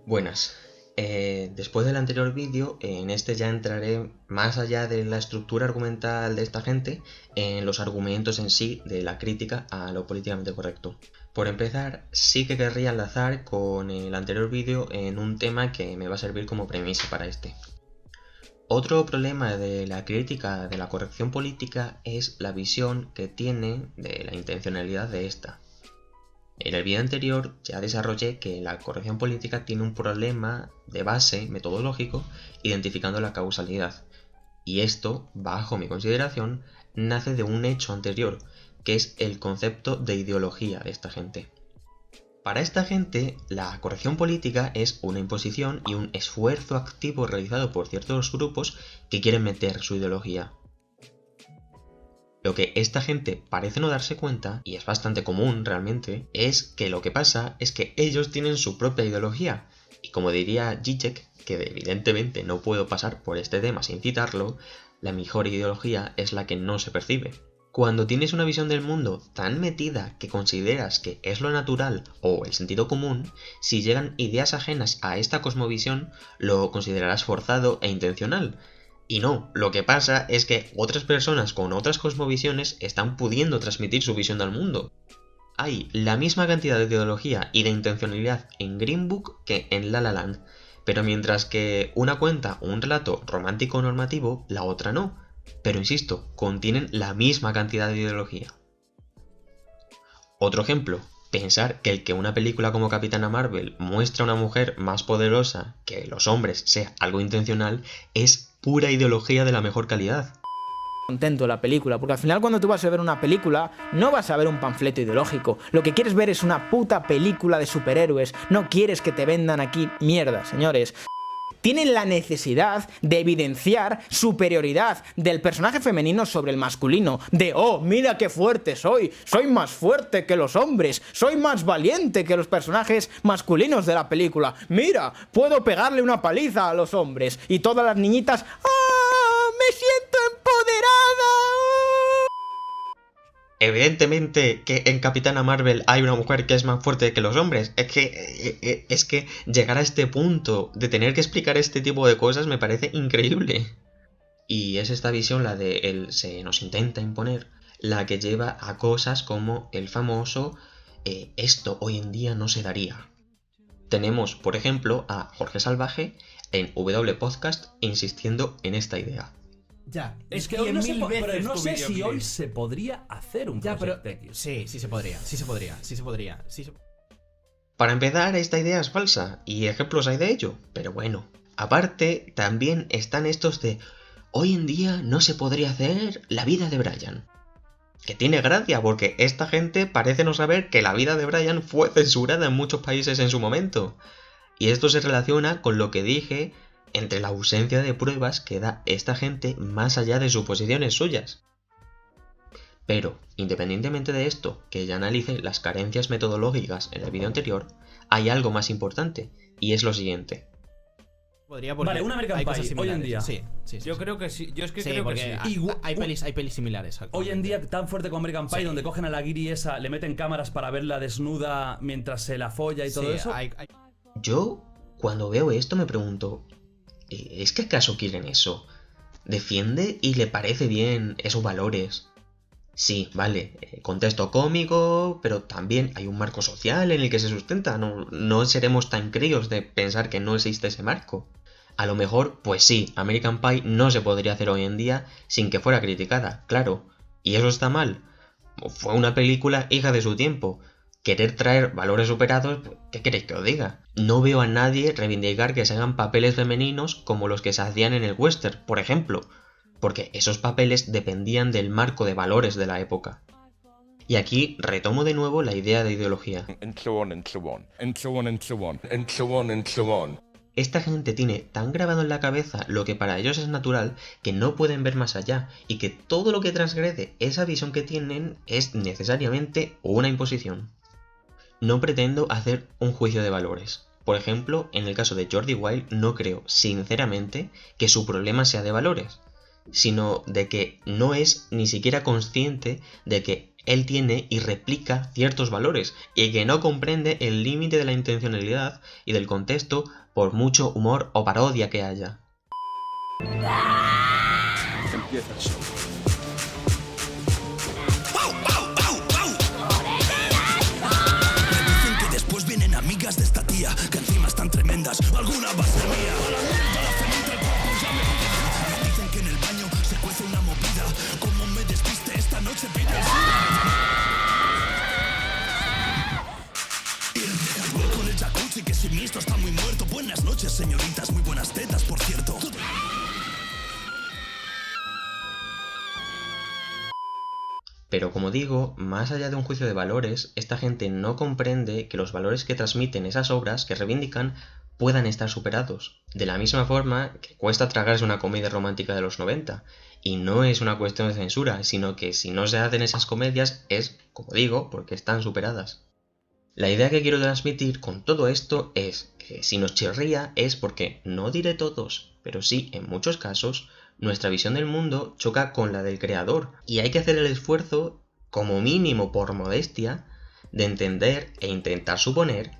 Buenas. Después del anterior vídeo, en este ya entraré más allá de la estructura argumental de esta gente, en los argumentos en sí de la crítica a lo políticamente correcto. Por empezar, sí que querría enlazar con el anterior vídeo en un tema que me va a servir como premisa para este. Otro problema de la crítica de la corrección política es la visión que tiene de la intencionalidad de esta. En el vídeo anterior ya desarrollé que la corrección política tiene un problema de base metodológico identificando la causalidad, y esto, bajo mi consideración, nace de un hecho anterior, que es el concepto de ideología de esta gente. Para esta gente, la corrección política es una imposición y un esfuerzo activo realizado por ciertos grupos que quieren meter su ideología. Lo que esta gente parece no darse cuenta, y es bastante común realmente, es que lo que pasa es que ellos tienen su propia ideología. Y como diría Zizek, que evidentemente no puedo pasar por este tema sin citarlo, la mejor ideología es la que no se percibe. Cuando tienes una visión del mundo tan metida que consideras que es lo natural o el sentido común, si llegan ideas ajenas a esta cosmovisión, lo considerarás forzado e intencional. Y no, lo que pasa es que otras personas con otras cosmovisiones están pudiendo transmitir su visión del mundo. Hay la misma cantidad de ideología y de intencionalidad en Green Book que en La La Land, pero mientras que una cuenta un relato romántico normativo, la otra no. Pero insisto, contienen la misma cantidad de ideología. Otro ejemplo, pensar que el que una película como Capitana Marvel muestra a una mujer más poderosa que los hombres sea algo intencional es pura ideología de la mejor calidad. Contento la película, porque al final cuando tú vas a ver una película no vas a ver un panfleto ideológico, lo que quieres ver es una puta película de superhéroes, no quieres que te vendan aquí mierda, señores. Tienen la necesidad de evidenciar superioridad del personaje femenino sobre el masculino, de oh, mira qué fuerte soy más fuerte que los hombres, soy más valiente que los personajes masculinos de la película, mira, puedo pegarle una paliza a los hombres, y todas las niñitas, ¡ah, me siento empoderada! Evidentemente que en Capitana Marvel hay una mujer que es más fuerte que los hombres. Es que llegar a este punto de tener que explicar este tipo de cosas me parece increíble. Y es esta visión, la de él se nos intenta imponer, la que lleva a cosas como el famoso esto hoy en día no se daría. Tenemos, por ejemplo, a Jorge Salvaje en W Podcast insistiendo en esta idea. Ya, Es que hoy no se pero no sé si videoclip. hoy se podría hacer un Ya, pero Project X. sí se podría. Para empezar, esta idea es falsa, y ejemplos hay de ello, pero bueno. Aparte, también están estos de hoy en día no se podría hacer la vida de Brian. Que tiene gracia, porque esta gente parece no saber que la vida de Brian fue censurada en muchos países en su momento. Y esto se relaciona con lo que dije entre la ausencia de pruebas que da esta gente más allá de suposiciones suyas. Pero, independientemente de esto, que ya analicé las carencias metodológicas en el vídeo anterior, hay algo más importante, y es lo siguiente. Vale, un American Pie, hoy en día. Sí. Yo creo que sí. Yo es que creo que porque sí. hay pelis similares. Hoy en día, tan fuerte como American Pie, Sí. donde cogen a la guiri esa, le meten cámaras para verla desnuda mientras se la folla y todo eso. Yo, cuando veo esto, me pregunto, ¿es que acaso quieren eso? ¿Defiende y le parece bien esos valores? Sí, vale, contexto cómico, pero también hay un marco social en el que se sustenta, no seremos tan críos de pensar que no existe ese marco. A lo mejor, pues sí, American Pie no se podría hacer hoy en día sin que fuera criticada, claro. ¿Y eso está mal? Fue una película hija de su tiempo. Querer traer valores superados, ¿qué queréis que os diga? No veo a nadie reivindicar que se hagan papeles femeninos como los que se hacían en el western, por ejemplo, porque esos papeles dependían del marco de valores de la época. Y aquí retomo de nuevo la idea de ideología. Esta gente tiene tan grabado en la cabeza lo que para ellos es natural que no pueden ver más allá, y que todo lo que transgrede esa visión que tienen es necesariamente una imposición. No pretendo hacer un juicio de valores. Por ejemplo, en el caso de Jordi Wild no creo, sinceramente, que su problema sea de valores, sino de que no es ni siquiera consciente de que él tiene y replica ciertos valores y que no comprende el límite de la intencionalidad y del contexto por mucho humor o parodia que haya. Empieza el show. Me dicen que después vienen amigas de esta tía, que encima están tremendas, alguna va a ser mía. A la mierda, la cemento, el cuerpo ya me pide. Me dicen que en el baño se cuece una movida, como me despiste esta noche pide el con el jacuzzi, que sin mí esto está muy muerto. Buenas noches, señoritas, muy buenas tetas, por cierto. Pero como digo, más allá de un juicio de valores, esta gente no comprende que los valores que transmiten esas obras que reivindican puedan estar superados. De la misma forma que cuesta tragarse una comedia romántica de los 90. Y no es una cuestión de censura, sino que si no se hacen esas comedias es, como digo, porque están superadas. La idea que quiero transmitir con todo esto es que si nos chirría es porque, no diré todos, pero sí en muchos casos, nuestra visión del mundo choca con la del creador y hay que hacer el esfuerzo, como mínimo por modestia, de entender e intentar suponer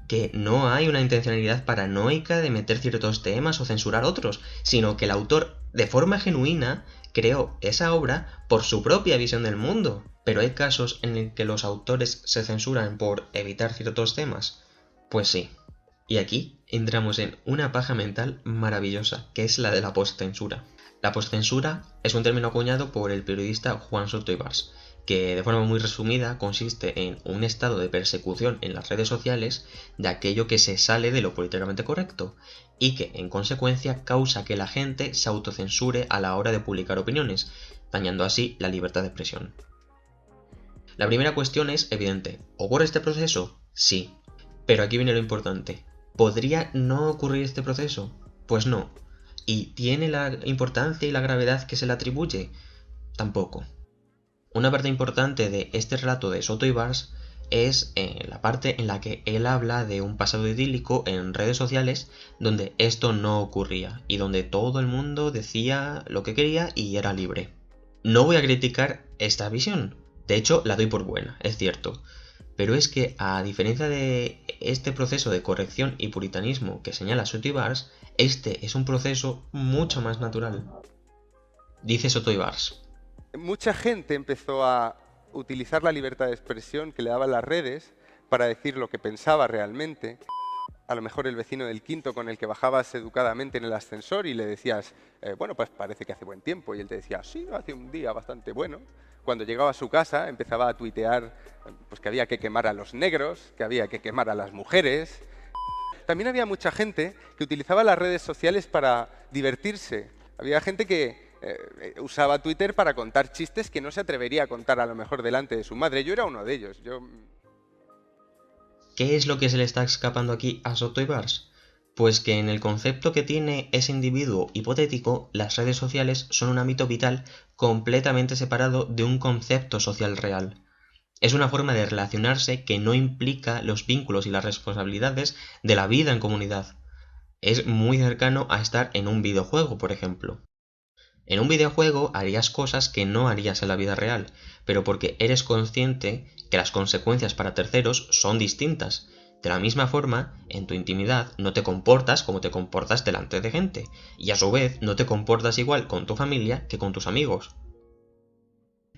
que no hay una intencionalidad paranoica de meter ciertos temas o censurar otros, sino que el autor, de forma genuina, creó esa obra por su propia visión del mundo. Pero hay casos en el que los autores se censuran por evitar ciertos temas. Pues sí. Y aquí entramos en una paja mental maravillosa, que es la de la postcensura. La postcensura es un término acuñado por el periodista Juan Soto Ibars, que de forma muy resumida consiste en un estado de persecución en las redes sociales de aquello que se sale de lo políticamente correcto y que en consecuencia causa que la gente se autocensure a la hora de publicar opiniones, dañando así la libertad de expresión. La primera cuestión es evidente. ¿Ocurre este proceso? Sí. Pero aquí viene lo importante. ¿Podría no ocurrir este proceso? Pues no. ¿Y tiene la importancia y la gravedad que se le atribuye? Tampoco. Una parte importante de este relato de Soto Ibars es la parte en la que él habla de un pasado idílico en redes sociales donde esto no ocurría y donde todo el mundo decía lo que quería y era libre. No voy a criticar esta visión. De hecho, la doy por buena, es cierto. Pero es que, a diferencia de este proceso de corrección y puritanismo que señala Soto Ibars, este es un proceso mucho más natural. Dice Soto Ibars. Mucha gente empezó a utilizar la libertad de expresión que le daban las redes para decir lo que pensaba realmente. A lo mejor el vecino del quinto con el que bajabas educadamente en el ascensor y le decías, bueno, pues parece que hace buen tiempo. Y él te decía, sí, hace un día bastante bueno. Cuando llegaba a su casa empezaba a tuitear pues, que había que quemar a los negros, que había que quemar a las mujeres. También había mucha gente que utilizaba las redes sociales para divertirse. Había gente que usaba Twitter para contar chistes que no se atrevería a contar a lo mejor delante de su madre. Yo era uno de ellos. ¿Qué es lo que se le está escapando aquí a Soto Ibars? Pues que en el concepto que tiene ese individuo hipotético, las redes sociales son un ámbito vital completamente separado de un concepto social real. Es una forma de relacionarse que no implica los vínculos y las responsabilidades de la vida en comunidad. Es muy cercano a estar en un videojuego, por ejemplo. En un videojuego harías cosas que no harías en la vida real, pero porque eres consciente que las consecuencias para terceros son distintas. De la misma forma, en tu intimidad no te comportas como te comportas delante de gente, y a su vez no te comportas igual con tu familia que con tus amigos.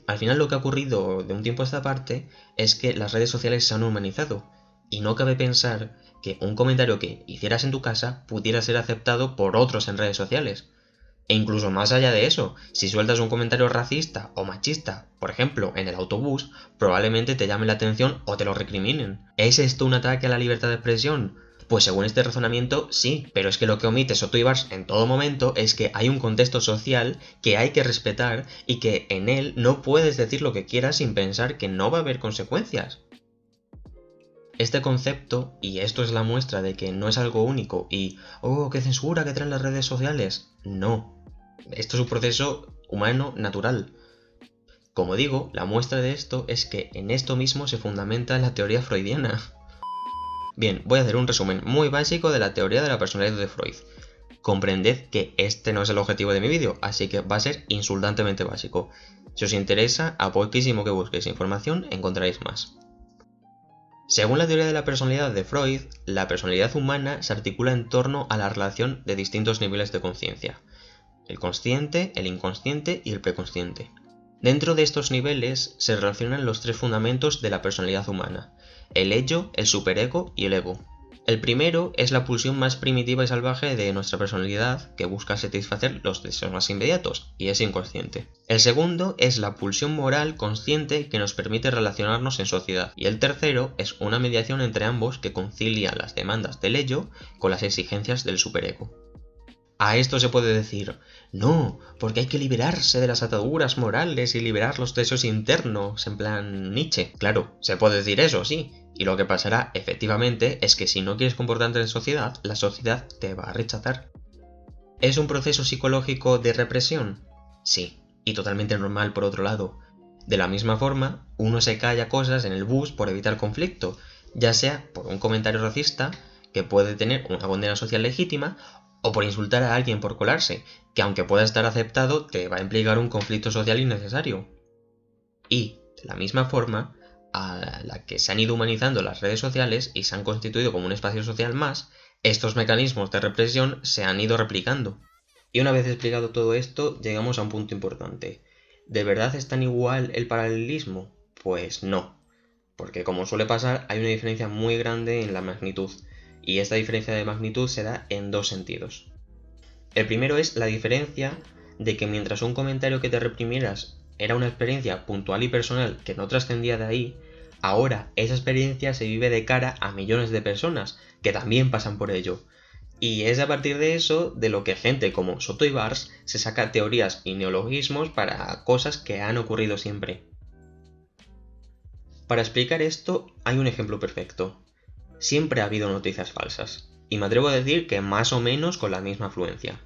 Al final lo que ha ocurrido de un tiempo a esta parte es que las redes sociales se han humanizado, y no cabe pensar que un comentario que hicieras en tu casa pudiera ser aceptado por otros en redes sociales. E incluso más allá de eso, si sueltas un comentario racista o machista, por ejemplo, en el autobús, probablemente te llame la atención o te lo recriminen. ¿Es esto un ataque a la libertad de expresión? Pues según este razonamiento, sí, pero es que lo que omite Soto Ibars en todo momento es que hay un contexto social que hay que respetar y que en él no puedes decir lo que quieras sin pensar que no va a haber consecuencias. Este concepto, y esto es la muestra de que no es algo único y ¡oh, qué censura que traen las redes sociales! No. Esto es un proceso humano natural. Como digo, la muestra de esto es que en esto mismo se fundamenta la teoría freudiana. Bien, voy a hacer un resumen muy básico de la teoría de la personalidad de Freud. Comprended que este no es el objetivo de mi vídeo, así que va a ser insultantemente básico. Si os interesa, a poquísimo que busquéis información, encontraréis más. Según la teoría de la personalidad de Freud, la personalidad humana se articula en torno a la relación de distintos niveles de conciencia: el consciente, el inconsciente y el preconsciente. Dentro de estos niveles se relacionan los tres fundamentos de la personalidad humana: el ello, el superego y el ego. El primero es la pulsión más primitiva y salvaje de nuestra personalidad, que busca satisfacer los deseos más inmediatos, y es inconsciente. El segundo es la pulsión moral consciente que nos permite relacionarnos en sociedad, y el tercero es una mediación entre ambos que concilia las demandas del ello con las exigencias del superego. A esto se puede decir: no, porque hay que liberarse de las ataduras morales y liberar los deseos internos, en plan Nietzsche. Claro, se puede decir eso, sí. Y lo que pasará, efectivamente, es que si no quieres comportarte en sociedad, la sociedad te va a rechazar. ¿Es un proceso psicológico de represión? Sí, y totalmente normal por otro lado. De la misma forma, uno se calla cosas en el bus por evitar conflicto, ya sea por un comentario racista, que puede tener una condena social legítima, o por insultar a alguien por colarse, que aunque pueda estar aceptado, te va a implicar un conflicto social innecesario. Y, de la misma forma, a la que se han ido humanizando las redes sociales y se han constituido como un espacio social más, estos mecanismos de represión se han ido replicando. Y una vez explicado todo esto, llegamos a un punto importante. ¿De verdad es tan igual el paralelismo? Pues no, porque como suele pasar, hay una diferencia muy grande en la magnitud, y esta diferencia de magnitud se da en dos sentidos. El primero es la diferencia de que mientras un comentario que te reprimieras era una experiencia puntual y personal que no trascendía de ahí, ahora esa experiencia se vive de cara a millones de personas que también pasan por ello. Y es a partir de eso de lo que gente como Soto y Bars se saca teorías y neologismos para cosas que han ocurrido siempre. Para explicar esto hay un ejemplo perfecto. Siempre ha habido noticias falsas, y me atrevo a decir que más o menos con la misma afluencia.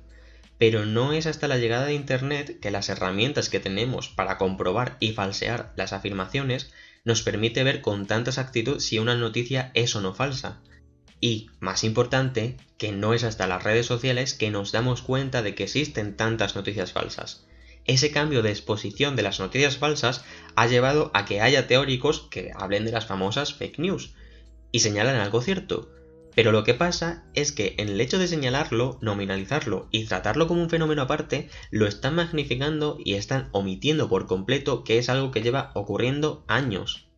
Pero no es hasta la llegada de Internet que las herramientas que tenemos para comprobar y falsear las afirmaciones nos permite ver con tanta exactitud si una noticia es o no falsa. Y, más importante, que no es hasta las redes sociales que nos damos cuenta de que existen tantas noticias falsas. Ese cambio de exposición de las noticias falsas ha llevado a que haya teóricos que hablen de las famosas fake news y señalan algo cierto. Pero lo que pasa es que en el hecho de señalarlo, nominalizarlo y tratarlo como un fenómeno aparte, lo están magnificando y están omitiendo por completo que es algo que lleva ocurriendo años.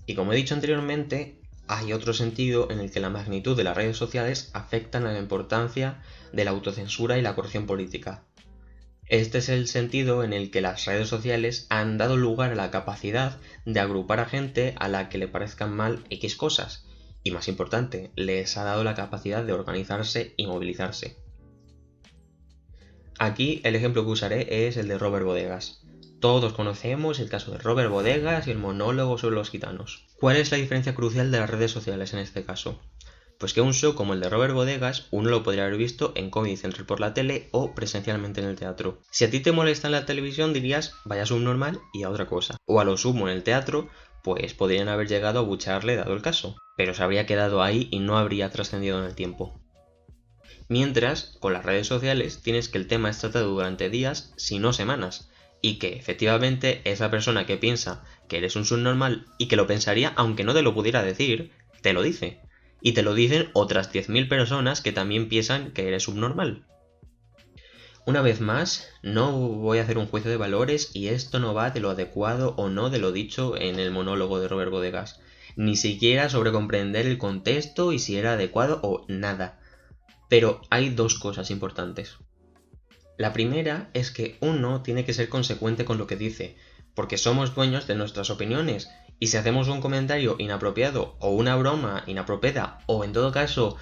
Y como he dicho anteriormente, hay otro sentido en el que la magnitud de las redes sociales afectan a la importancia de la autocensura y la corrección política. Este es el sentido en el que las redes sociales han dado lugar a la capacidad de agrupar a gente a la que le parezcan mal X cosas. Y más importante, les ha dado la capacidad de organizarse y movilizarse. Aquí el ejemplo que usaré es el de Robert Bodegas. Todos conocemos el caso de Robert Bodegas y el monólogo sobre los gitanos. ¿Cuál es la diferencia crucial de las redes sociales en este caso? Pues que un show como el de Robert Bodegas uno lo podría haber visto en Comedy Central por la tele o presencialmente en el teatro. Si a ti te molesta en la televisión dirías vaya subnormal y a otra cosa. O a lo sumo en el teatro, pues podrían haber llegado a bucharle dado el caso, pero se habría quedado ahí y no habría trascendido en el tiempo. Mientras, con las redes sociales tienes que el tema es tratado durante días, si no semanas, y que efectivamente esa persona que piensa que eres un subnormal y que lo pensaría aunque no te lo pudiera decir, te lo dice. Y te lo dicen otras 10.000 personas que también piensan que eres subnormal. Una vez más, no voy a hacer un juicio de valores y esto no va de lo adecuado o no de lo dicho en el monólogo de Robert Bodegas, ni siquiera sobre comprender el contexto y si era adecuado o nada. Pero hay dos cosas importantes. La primera es que uno tiene que ser consecuente con lo que dice, porque somos dueños de nuestras opiniones, y si hacemos un comentario inapropiado o una broma inapropiada o en todo caso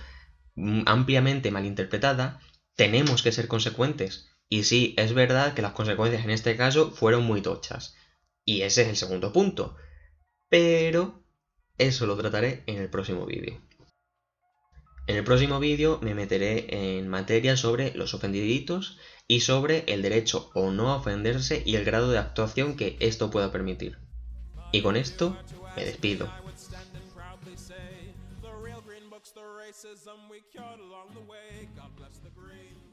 ampliamente malinterpretada, tenemos que ser consecuentes. Y sí, es verdad que las consecuencias en este caso fueron muy tochas. Y ese es el segundo punto. Pero eso lo trataré en el próximo vídeo. En el próximo vídeo me meteré en materia sobre los ofendiditos y sobre el derecho o no a ofenderse y el grado de actuación que esto pueda permitir. Y con esto me despido. The real green books, the racism we cured along the way. God bless the green.